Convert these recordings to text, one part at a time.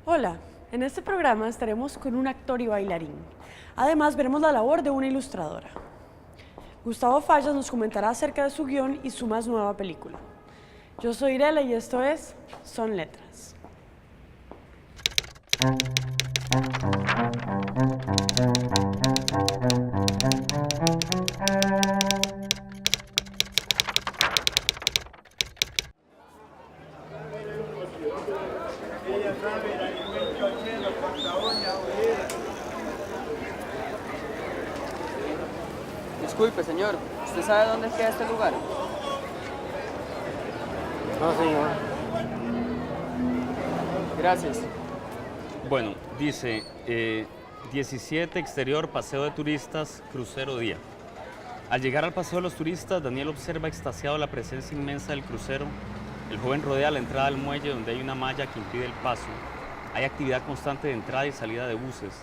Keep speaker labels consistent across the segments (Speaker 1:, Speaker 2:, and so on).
Speaker 1: Hola, en este programa estaremos con un actor y bailarín. Además, veremos la labor de una ilustradora. Gustavo Fallas nos comentará acerca de su guión y su más nueva película. Yo soy Irela y esto es Son Letras.
Speaker 2: Disculpe, señor, ¿usted sabe dónde queda este lugar?
Speaker 3: No, señor.
Speaker 2: Gracias.
Speaker 4: Bueno, dice 17 exterior, paseo de turistas, crucero día. Al llegar al paseo de los turistas, Daniel observa extasiado la presencia inmensa del crucero. El joven rodea la entrada al muelle donde hay una malla que impide el paso. Hay actividad constante de entrada y salida de buses.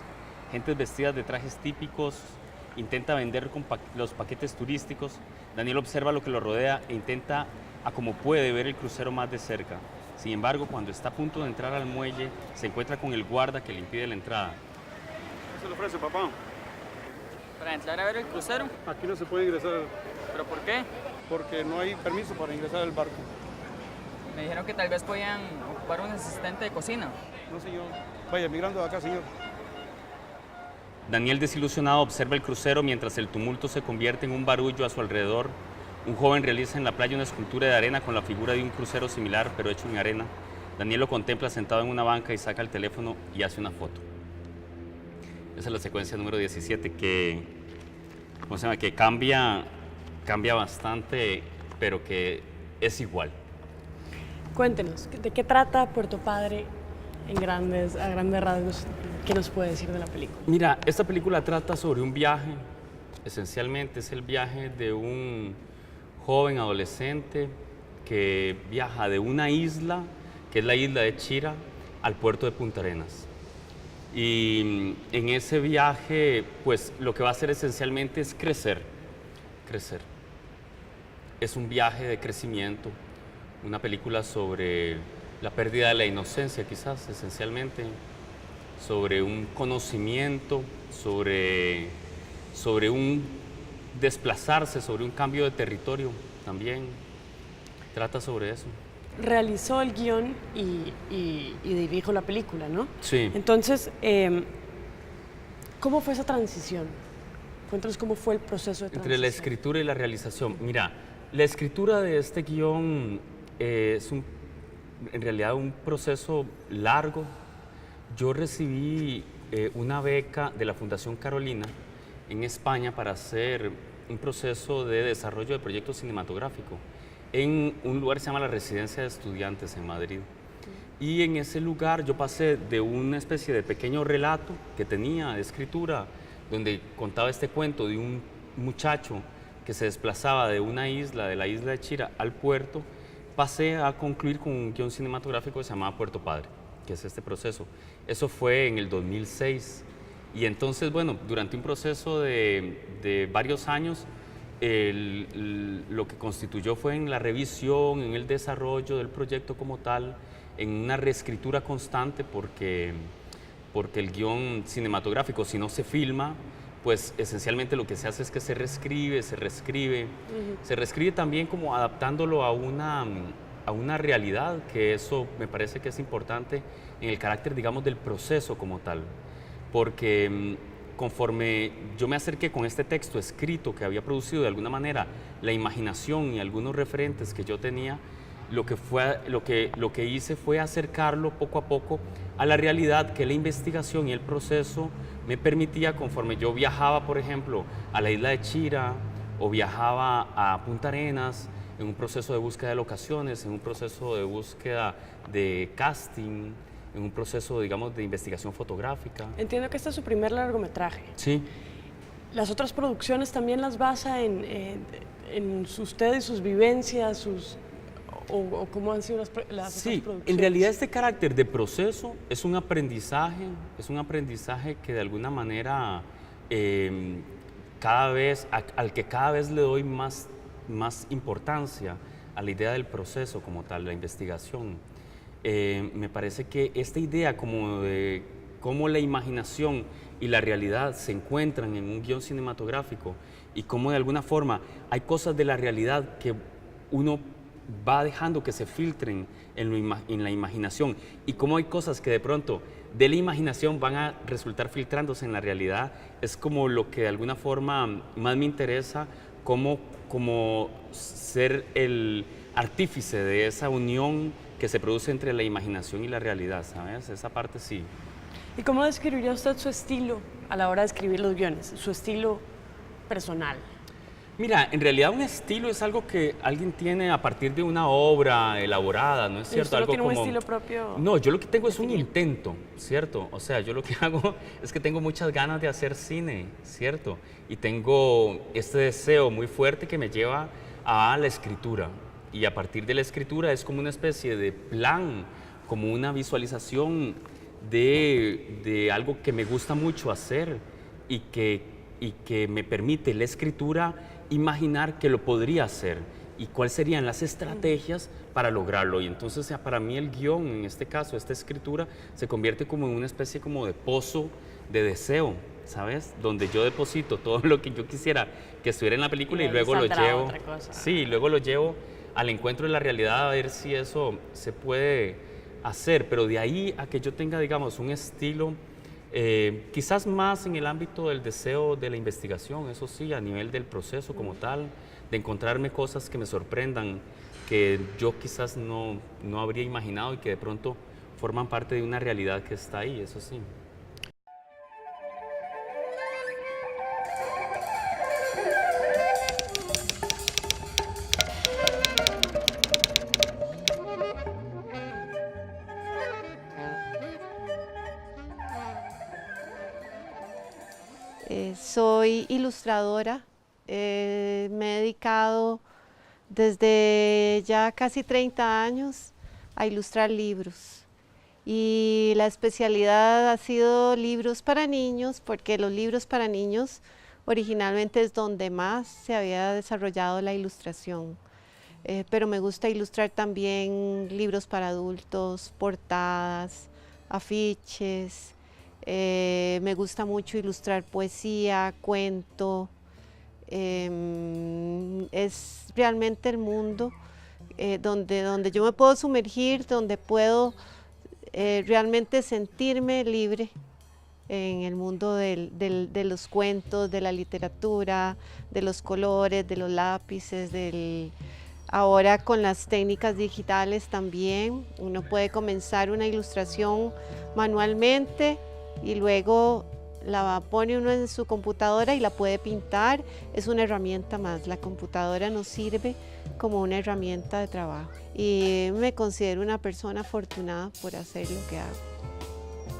Speaker 4: Gentes vestidas de trajes típicos. Intenta vender con los paquetes turísticos. Daniel observa lo que lo rodea e intenta, a como puede, ver el crucero más de cerca. Sin embargo, cuando está a punto de entrar al muelle, se encuentra con el guarda que le impide la entrada.
Speaker 3: ¿Qué se le ofrece, papá?
Speaker 2: ¿Para entrar a ver el crucero?
Speaker 3: Aquí no se puede ingresar
Speaker 2: ¿Pero por qué?
Speaker 3: porque no hay permiso para ingresar al barco.
Speaker 2: Me dijeron que tal vez podían ocupar un asistente de cocina.
Speaker 3: No, señor. Vaya, migrando de acá, señor.
Speaker 4: Daniel, desilusionado, observa el crucero mientras el tumulto se convierte en un barullo a su alrededor. Un joven realiza en la playa una escultura de arena con la figura de un crucero similar, pero hecho en arena. Daniel lo contempla sentado en una banca y saca el teléfono y hace una foto. Esa es la secuencia número 17 que, ¿cómo se llama? Que cambia bastante, pero que es igual.
Speaker 1: Cuéntenos, ¿de qué trata Puerto Padre a grandes rasgos? ¿Qué nos puede decir de la película?
Speaker 4: Mira, esta película trata sobre un viaje, esencialmente es el viaje de un joven adolescente que viaja de una isla, que es la isla de Chira, al puerto de Punta Arenas. Y en ese viaje, pues lo que va a hacer esencialmente es crecer. Es un viaje de crecimiento, una película sobre la pérdida de la inocencia, quizás, esencialmente, sobre un conocimiento, sobre un desplazarse, sobre un cambio de territorio también. Trata sobre eso.
Speaker 1: Realizó el guión y dirijo la película, ¿no?
Speaker 4: Sí.
Speaker 1: Entonces, ¿cómo fue esa transición? Cuéntanos cómo fue el proceso de transición.
Speaker 4: Entre la escritura y la realización. Mira, la escritura de este guión es en realidad un proceso largo. Yo recibí una beca de la Fundación Carolina en España para hacer un proceso de desarrollo de proyecto cinematográfico en un lugar que se llama la Residencia de Estudiantes en Madrid. Y en ese lugar yo pasé de una especie de pequeño relato que tenía de escritura, donde contaba este cuento de un muchacho que se desplazaba de una isla, de la isla de Chira, al puerto, pasé a concluir con un guión cinematográfico que se llamaba Puerto Padre, que es este proceso. Eso fue en el 2006. Y entonces, bueno, durante un proceso de varios años, lo que constituyó fue en la revisión, en el desarrollo del proyecto como tal, en una reescritura constante, porque porque el guión cinematográfico, si no se filma, pues esencialmente lo que se hace es que se reescribe, se reescribe. Se reescribe también como adaptándolo a una realidad, que eso me parece que es importante en el carácter, digamos, del proceso como tal. Porque conforme yo me acerqué con este texto escrito que había producido de alguna manera la imaginación y algunos referentes que yo tenía, lo que hice fue acercarlo poco a poco a la realidad que la investigación y el proceso me permitía conforme yo viajaba, por ejemplo, a la isla de Chira o viajaba a Punta Arenas en un proceso de búsqueda de locaciones, en un proceso de búsqueda de casting, en un proceso, digamos, de investigación fotográfica.
Speaker 1: Entiendo que este es su primer largometraje.
Speaker 4: Sí.
Speaker 1: ¿Las otras producciones también las basa en usted y sus vivencias, o cómo han sido las otras producciones?
Speaker 4: En realidad este carácter de proceso es un aprendizaje que de alguna manera al que cada vez le doy más importancia a la idea del proceso como tal, la investigación. Me parece que esta idea como de cómo la imaginación y la realidad se encuentran en un guión cinematográfico y cómo de alguna forma hay cosas de la realidad que uno va dejando que se filtren en la imaginación y cómo hay cosas que de pronto de la imaginación van a resultar filtrándose en la realidad, es como lo que de alguna forma más me interesa, como ser el artífice de esa unión que se produce entre la imaginación y la realidad, ¿sabes? Esa parte sí.
Speaker 1: ¿Y cómo describiría usted su estilo a la hora de escribir los guiones, su estilo personal?
Speaker 4: Mira, en realidad un estilo es algo que alguien tiene a partir de una obra elaborada, ¿no es cierto?
Speaker 1: ¿Usted no
Speaker 4: algo
Speaker 1: tiene
Speaker 4: como...
Speaker 1: un estilo propio?
Speaker 4: No, yo lo que tengo es un intento, ¿cierto? O sea, yo lo que hago es que tengo muchas ganas de hacer cine, ¿cierto? Y tengo este deseo muy fuerte que me lleva a la escritura. Y a partir de la escritura es como una especie de plan, como una visualización de algo que me gusta mucho hacer y que me permite la escritura imaginar que lo podría hacer y cuáles serían las estrategias para lograrlo. Y entonces para mí el guión, en este caso, esta escritura, se convierte como en una especie como de pozo de deseo, ¿sabes? Donde yo deposito todo lo que yo quisiera que estuviera en la película y luego lo llevo.
Speaker 1: Otra cosa.
Speaker 4: Sí, luego lo llevo al encuentro de la realidad a ver si eso se puede hacer, pero de ahí a que yo tenga, digamos, un estilo quizás más en el ámbito del deseo de la investigación, eso sí, a nivel del proceso como tal, de encontrarme cosas que me sorprendan, que yo quizás no habría imaginado y que de pronto forman parte de una realidad que está ahí, eso sí.
Speaker 5: Soy ilustradora, me he dedicado desde ya casi 30 años a ilustrar libros y la especialidad ha sido libros para niños, porque los libros para niños originalmente es donde más se había desarrollado la ilustración, pero me gusta ilustrar también libros para adultos, portadas, afiches. Me gusta mucho ilustrar poesía, cuento. Es realmente el mundo donde yo me puedo sumergir, donde puedo realmente sentirme libre en el mundo de los cuentos, de la literatura, de los colores, de los lápices, ahora con las técnicas digitales también. Uno puede comenzar una ilustración manualmente y luego la pone uno en su computadora y la puede pintar. Es una herramienta más. La computadora nos sirve como una herramienta de trabajo y me considero una persona afortunada por hacer lo que hago.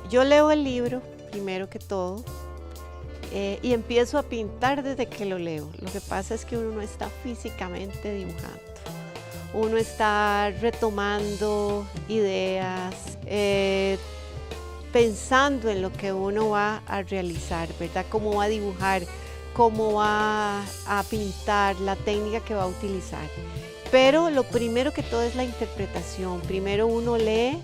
Speaker 5: Yo leo el libro primero que todo y empiezo a pintar desde que lo leo. Lo que pasa es que uno no está físicamente dibujando, uno está retomando ideas, pensando en lo que uno va a realizar, ¿verdad? Cómo va a dibujar, cómo va a pintar, la técnica que va a utilizar. Pero lo primero que todo es la interpretación. Primero uno lee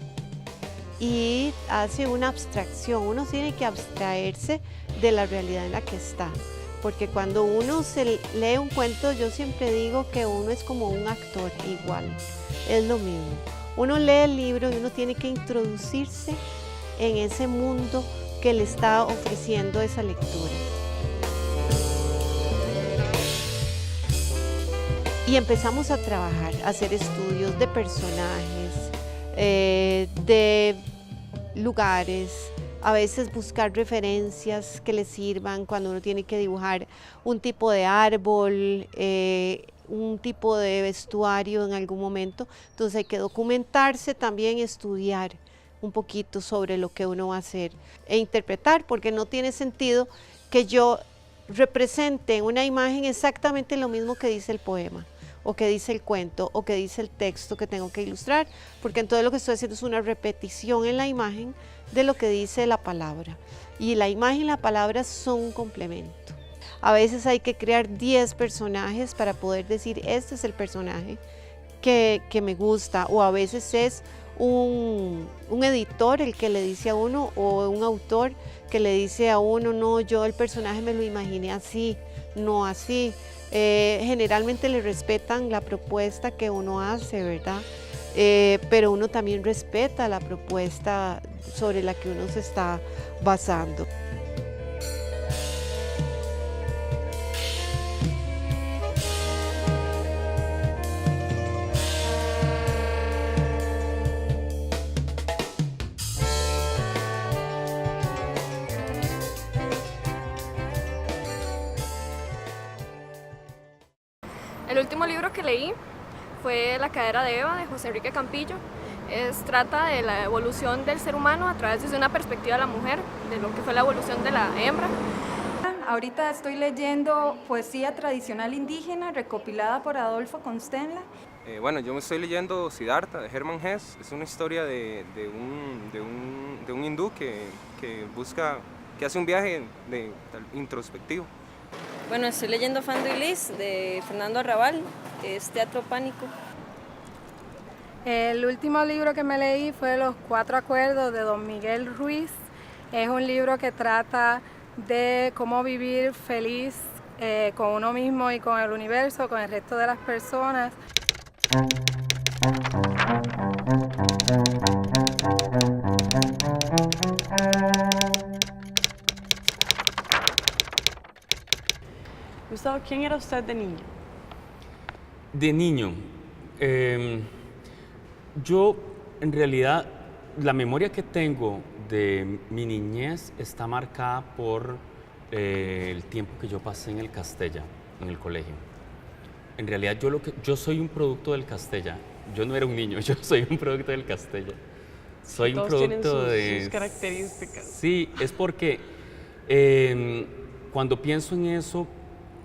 Speaker 5: y hace una abstracción. Uno tiene que abstraerse de la realidad en la que está, porque cuando uno se lee un cuento, yo siempre digo que uno es como un actor igual, es lo mismo. Uno lee el libro y uno tiene que introducirse en ese mundo que le está ofreciendo esa lectura. Y empezamos a trabajar, a hacer estudios de personajes, de lugares, a veces buscar referencias que le sirvan cuando uno tiene que dibujar un tipo de árbol, un tipo de vestuario en algún momento. Entonces hay que documentarse también, estudiar un poquito sobre lo que uno va a hacer e interpretar, porque no tiene sentido que yo represente en una imagen exactamente lo mismo que dice el poema, o que dice el cuento, o que dice el texto que tengo que ilustrar, porque entonces lo que estoy haciendo es una repetición en la imagen de lo que dice la palabra. Y la imagen y la palabra son un complemento. A veces hay que crear 10 personajes para poder decir, este es el personaje que me gusta, o a veces es un editor el que le dice a uno, o un autor que le dice a uno, no, yo el personaje me lo imaginé así, no así. Generalmente le respetan la propuesta que uno hace, ¿verdad? Pero uno también respeta la propuesta sobre la que uno se está basando.
Speaker 6: El último libro que leí fue La cadera de Eva, de José Enrique Campillo. Trata de la evolución del ser humano a través desde una perspectiva de la mujer, de lo que fue la evolución de la hembra.
Speaker 7: Ahorita estoy leyendo poesía tradicional indígena recopilada por Adolfo Constenla.
Speaker 8: Bueno, yo me estoy leyendo Siddhartha de Hermann Hesse. Es una historia de un hindú que hace un viaje introspectivo.
Speaker 9: Bueno, estoy leyendo Fando y Lis de Fernando Arrabal, que es teatro pánico.
Speaker 10: El último libro que me leí fue Los Cuatro Acuerdos de Don Miguel Ruiz. Es un libro que trata de cómo vivir feliz con uno mismo y con el universo, con el resto de las personas.
Speaker 1: Gustavo, ¿quién era usted de niño?
Speaker 4: De niño, yo en realidad la memoria que tengo de mi niñez está marcada por el tiempo que yo pasé en el Castella, en el colegio. En realidad yo soy un producto del Castella. Yo no era un niño, yo soy un producto del Castella. Soy un producto de
Speaker 1: sus características.
Speaker 4: Sí, es porque cuando pienso en eso,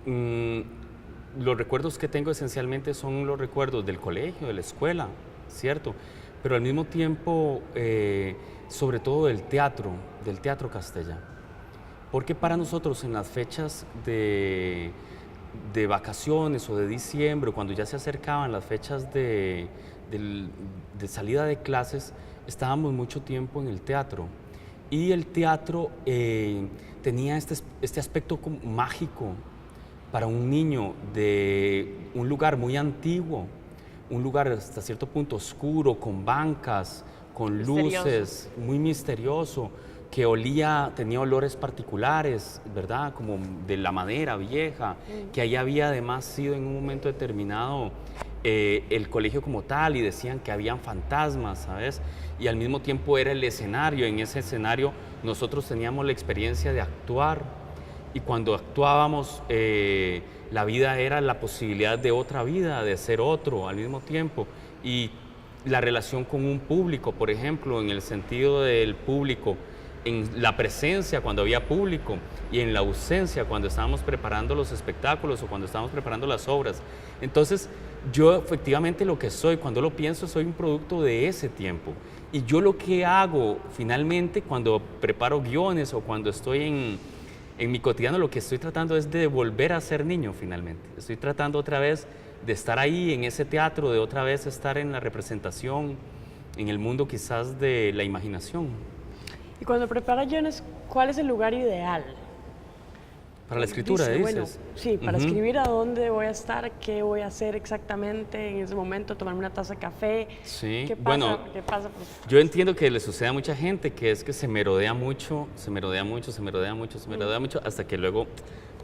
Speaker 4: los recuerdos que tengo esencialmente son los recuerdos del colegio, de la escuela, ¿cierto? Pero al mismo tiempo, sobre todo del teatro Castella. Porque para nosotros en las fechas de vacaciones o de diciembre, cuando ya se acercaban las fechas de salida de clases, estábamos mucho tiempo en el teatro. Y el teatro tenía este aspecto mágico para un niño de un lugar muy antiguo, un lugar hasta cierto punto oscuro, con bancas, con luces, muy misterioso, que tenía olores particulares, ¿verdad? Como de la madera vieja, que ahí había además sido en un momento determinado el colegio como tal, y decían que habían fantasmas, ¿sabes? Y al mismo tiempo era el escenario. En ese escenario nosotros teníamos la experiencia de actuar, y cuando actuábamos la vida era la posibilidad de otra vida, de ser otro al mismo tiempo. Y la relación con un público, por ejemplo, en el sentido del público, en la presencia cuando había público y en la ausencia cuando estábamos preparando los espectáculos o cuando estábamos preparando las obras. Entonces, yo efectivamente lo que soy, cuando lo pienso, soy un producto de ese tiempo. Y yo lo que hago finalmente cuando preparo guiones o cuando estoy en mi cotidiano, lo que estoy tratando es de volver a ser niño finalmente. Estoy tratando otra vez de estar ahí en ese teatro, de otra vez estar en la representación, en el mundo quizás de la imaginación.
Speaker 1: Y cuando prepara guiones, ¿cuál es el lugar ideal?
Speaker 4: Para la escritura,
Speaker 1: Dice,
Speaker 4: dices.
Speaker 1: bueno, sí, para escribir a dónde voy a estar, qué voy a hacer exactamente en ese momento, tomarme una taza de café.
Speaker 4: Sí,
Speaker 1: ¿Qué pasa?
Speaker 4: bueno,
Speaker 1: ¿Qué pasa? Pues,
Speaker 4: yo entiendo que le sucede a mucha gente que es que se merodea mucho, hasta que luego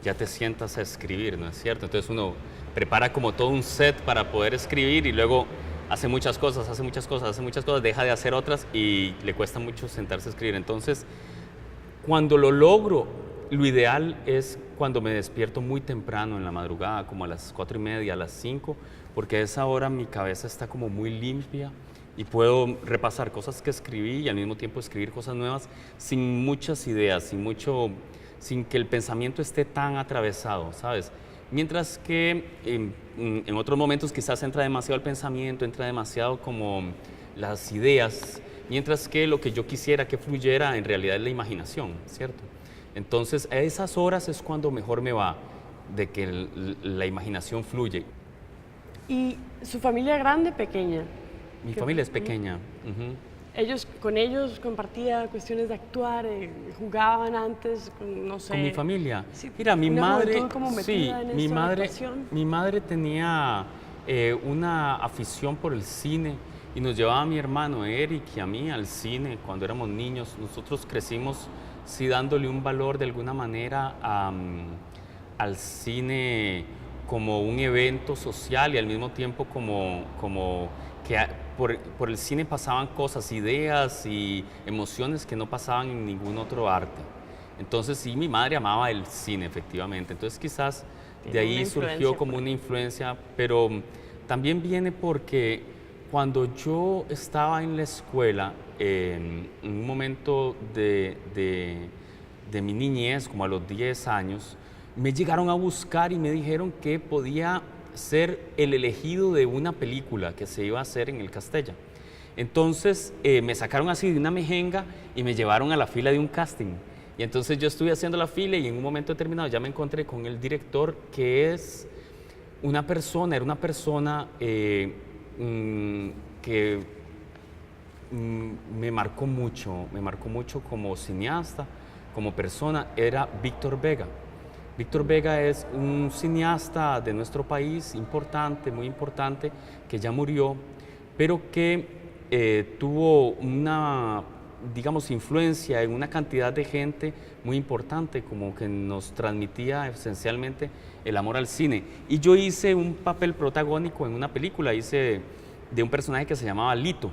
Speaker 4: ya te sientas a escribir, ¿no es cierto? Entonces uno prepara como todo un set para poder escribir y luego hace muchas cosas, deja de hacer otras y le cuesta mucho sentarse a escribir. Entonces, cuando lo logro, lo ideal es cuando me despierto muy temprano en la madrugada, como a las 4:30, a las 5, porque a esa hora mi cabeza está como muy limpia y puedo repasar cosas que escribí y al mismo tiempo escribir cosas nuevas sin muchas ideas, sin que el pensamiento esté tan atravesado, ¿sabes? Mientras que en otros momentos quizás entra demasiado el pensamiento, entra demasiado como las ideas, mientras que lo que yo quisiera que fluyera en realidad es la imaginación, ¿cierto? Entonces, a esas horas es cuando mejor me va, de que la imaginación fluye.
Speaker 1: ¿Y su familia grande, pequeña?
Speaker 4: Mi familia es pequeña.
Speaker 1: Con ellos compartía cuestiones de actuar, jugaban antes, no sé.
Speaker 4: Con mi familia.
Speaker 1: Sí,
Speaker 4: mira, mi
Speaker 1: una
Speaker 4: madre,
Speaker 1: juventud como metida en esto de la actuación.
Speaker 4: mi madre tenía una afición por el cine y nos llevaba a mi hermano Eric y a mí al cine cuando éramos niños. Nosotros crecimos sí dándole un valor de alguna manera al cine como un evento social y al mismo tiempo como que por el cine pasaban cosas, ideas y emociones que no pasaban en ningún otro arte. Entonces sí, mi madre amaba el cine, efectivamente. Entonces quizás de ahí surgió como una influencia, pero también viene porque cuando yo estaba en la escuela, en un momento de mi niñez, como a los 10 años, me llegaron a buscar y me dijeron que podía ser el elegido de una película que se iba a hacer en el Castella. Entonces me sacaron así de una mejenga y me llevaron a la fila de un casting. Y entonces yo estuve haciendo la fila y en un momento determinado ya me encontré con el director, que es era una persona que me marcó mucho como cineasta, como persona, era Víctor Vega. Víctor Vega es un cineasta de nuestro país importante, muy importante, que ya murió, pero que tuvo una, digamos, influencia en una cantidad de gente muy importante, como que nos transmitía esencialmente el amor al cine. Y yo hice un papel protagónico en una película, hice de un personaje que se llamaba Lito.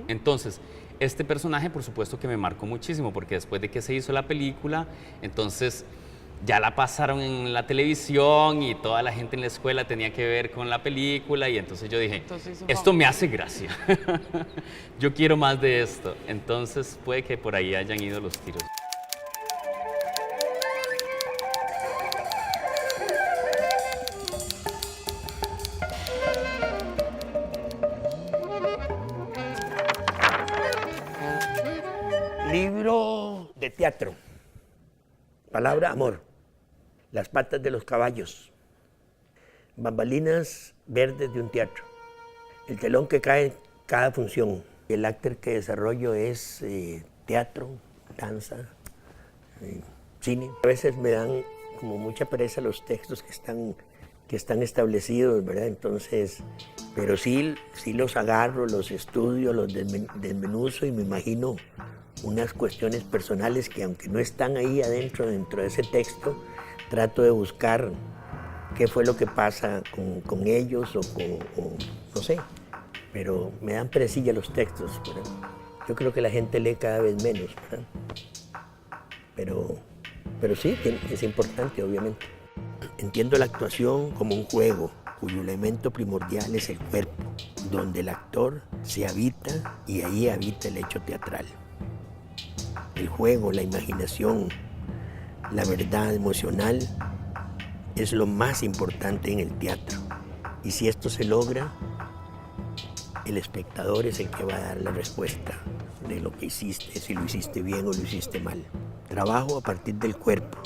Speaker 4: Entonces, este personaje, por supuesto que me marcó muchísimo, porque después de que se hizo la película, entonces ya la pasaron en la televisión y toda la gente en la escuela tenía que ver con la película y entonces yo dije, esto me hace gracia, yo quiero más de esto. Entonces puede que por ahí hayan ido los tiros.
Speaker 11: Libro de teatro. Palabra amor. Las patas de los caballos. Bambalinas verdes de un teatro. El telón que cae cada función. El actor que desarrollo es teatro, danza, cine. A veces me dan como mucha pereza los textos que están establecidos, ¿verdad? Entonces, pero sí los agarro, los estudio, los desmenuzo y me imagino unas cuestiones personales que aunque no están ahí dentro de ese texto, trato de buscar qué fue lo que pasa con ellos o no sé, pero me dan perecilla los textos, ¿verdad? Yo creo que la gente lee cada vez menos, ¿verdad? Pero sí, es importante, obviamente. Entiendo la actuación como un juego, cuyo elemento primordial es el cuerpo, donde el actor se habita y ahí habita el hecho teatral. El juego, la imaginación, la verdad emocional es lo más importante en el teatro. Y si esto se logra, el espectador es el que va a dar la respuesta de lo que hiciste, si lo hiciste bien o lo hiciste mal. Trabajo a partir del cuerpo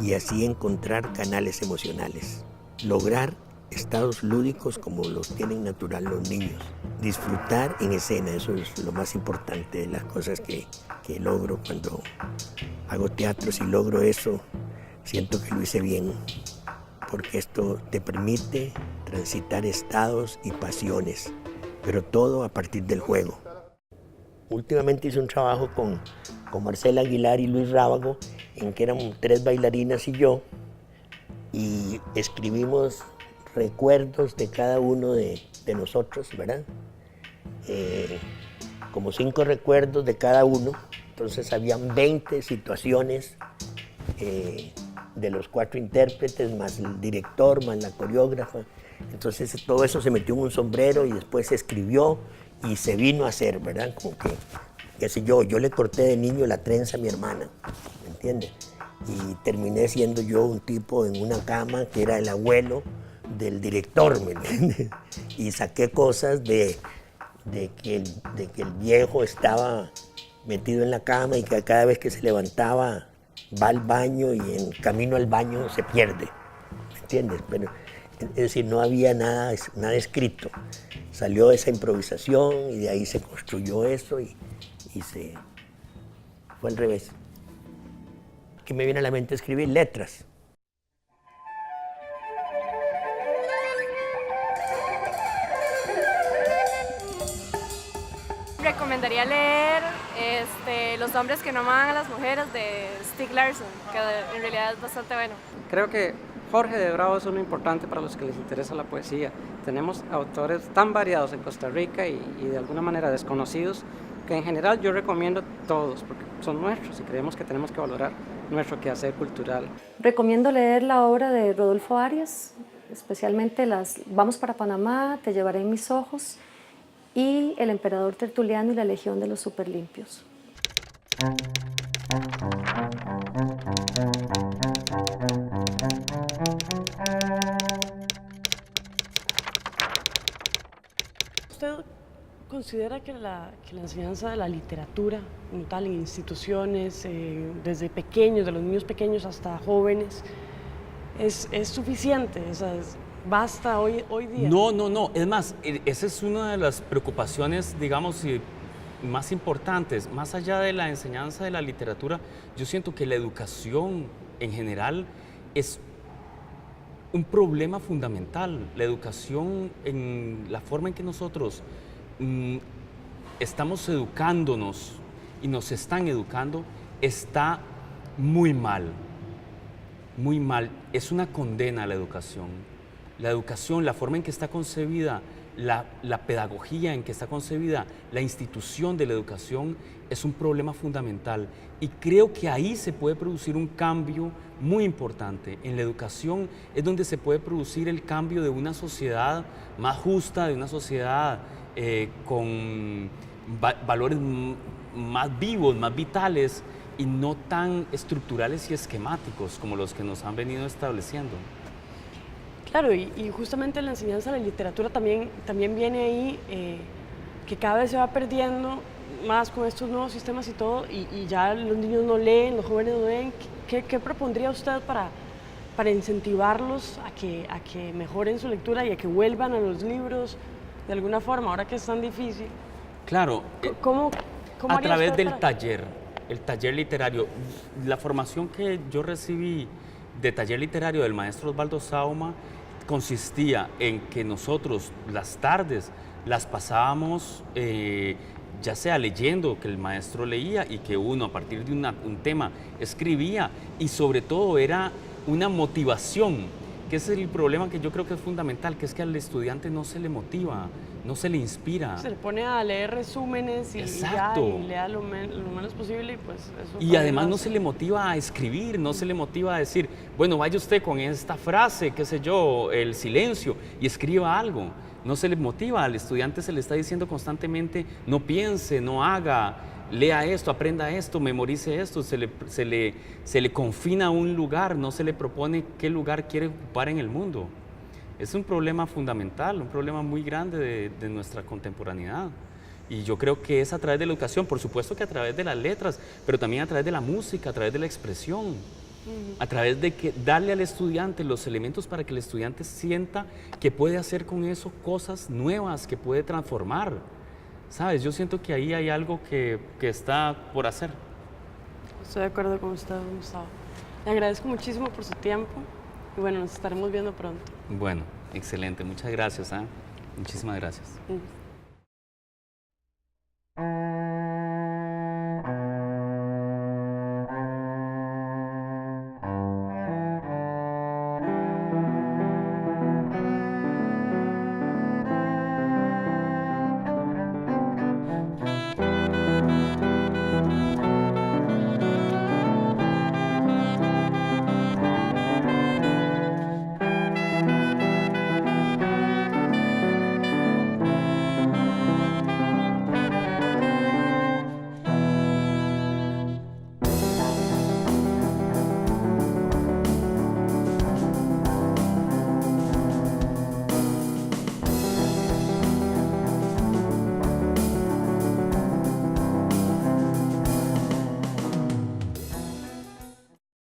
Speaker 11: y así encontrar canales emocionales. Lograr estados lúdicos como los tienen natural los niños. disfrutar en escena. Eso es lo más importante de las cosas que logro cuando hago teatro. Si logro eso, siento que lo hice bien, porque esto te permite transitar estados y pasiones, pero todo a partir del juego. Últimamente hice un trabajo con Marcela Aguilar y Luis Rábago, en que éramos 3 bailarinas y yo, y escribimos recuerdos de cada uno de nosotros, ¿verdad? Como 5 recuerdos de cada uno, entonces habían 20 situaciones de los 4 intérpretes, más el director, más la coreógrafa. Entonces todo eso se metió en un sombrero y después se escribió y se vino a hacer, ¿verdad? Como que, qué sé yo le corté de niño la trenza a mi hermana, ¿me entiendes? Y terminé siendo yo un tipo en una cama que era el abuelo del director, ¿me entiendes? Y saqué cosas de que el viejo estaba metido en la cama y que cada vez que se levantaba va al baño y en camino al baño se pierde, ¿me entiendes? Pero, es decir, no había nada escrito. Salió esa improvisación y de ahí se construyó eso y fue al revés. Que me viene a la mente escribir letras.
Speaker 6: Recomendaría leer Los hombres que no aman a las mujeres de Stieg Larsson, que en realidad es bastante bueno.
Speaker 12: Creo que Jorge de Bravo es uno importante para los que les interesa la poesía. Tenemos autores tan variados en Costa Rica y de alguna manera desconocidos, que en general yo recomiendo todos, porque son nuestros y creemos que tenemos que valorar nuestro quehacer cultural.
Speaker 13: Recomiendo leer la obra de Rodolfo Arias, especialmente las Vamos para Panamá, Te llevaré en mis ojos, y El emperador Tertuliano y la Legión de los Superlimpios.
Speaker 1: ¿Usted considera que la enseñanza de la literatura, como tal, en instituciones, desde pequeños, de los niños pequeños hasta jóvenes, es suficiente? O sea, ¿basta hoy día?
Speaker 4: No. Es más, esa es una de las preocupaciones, digamos, más importantes. Más allá de la enseñanza de la literatura, yo siento que la educación en general es un problema fundamental. La educación, en la forma en que nosotros estamos educándonos y nos están educando, está muy mal. Muy mal. Es una condena a la educación. La educación, la forma en que está concebida, la pedagogía en que está concebida, la institución de la educación es un problema fundamental. Y creo que ahí se puede producir un cambio muy importante. En la educación es donde se puede producir el cambio de una sociedad más justa, de una sociedad con valores más vivos, más vitales y no tan estructurales y esquemáticos como los que nos han venido estableciendo.
Speaker 1: Claro, y justamente la enseñanza de la literatura también viene ahí, que cada vez se va perdiendo más con estos nuevos sistemas y todo, y ya los niños no leen, los jóvenes no leen. ¿Qué propondría usted para incentivarlos a que mejoren su lectura y a que vuelvan a los libros de alguna forma, ahora que es tan difícil?
Speaker 4: Claro,
Speaker 1: ¿Cómo
Speaker 4: a través del taller, el taller literario. La formación que yo recibí de taller literario del maestro Osvaldo Sauma consistía en que nosotros las tardes las pasábamos ya sea leyendo, que el maestro leía y que uno a partir de un tema escribía, y sobre todo era una motivación, que ese es el problema que yo creo que es fundamental, que es que al estudiante no se le motiva, no se le inspira.
Speaker 1: Se le pone a leer resúmenes y lea lo menos posible y pues eso.
Speaker 4: Y además no se le motiva a escribir, no se le motiva a decir, bueno, vaya usted con esta frase, qué sé yo, el silencio, y escriba algo. No se le motiva, al estudiante se le está diciendo constantemente, no piense, no haga, lea esto, aprenda esto, memorice esto, se le confina a un lugar, no se le propone qué lugar quiere ocupar en el mundo. Es un problema fundamental, un problema muy grande de nuestra contemporaneidad. Y yo creo que es a través de la educación, por supuesto que a través de las letras, pero también a través de la música, a través de la expresión. a través de que darle al estudiante los elementos para que el estudiante sienta que puede hacer con eso cosas nuevas, que puede transformar. ¿Sabes? Yo siento que ahí hay algo que está por hacer.
Speaker 1: Estoy de acuerdo con usted, Gustavo. Le agradezco muchísimo por su tiempo y bueno, nos estaremos viendo pronto.
Speaker 4: Bueno, excelente. Muchas gracias. Muchísimas gracias.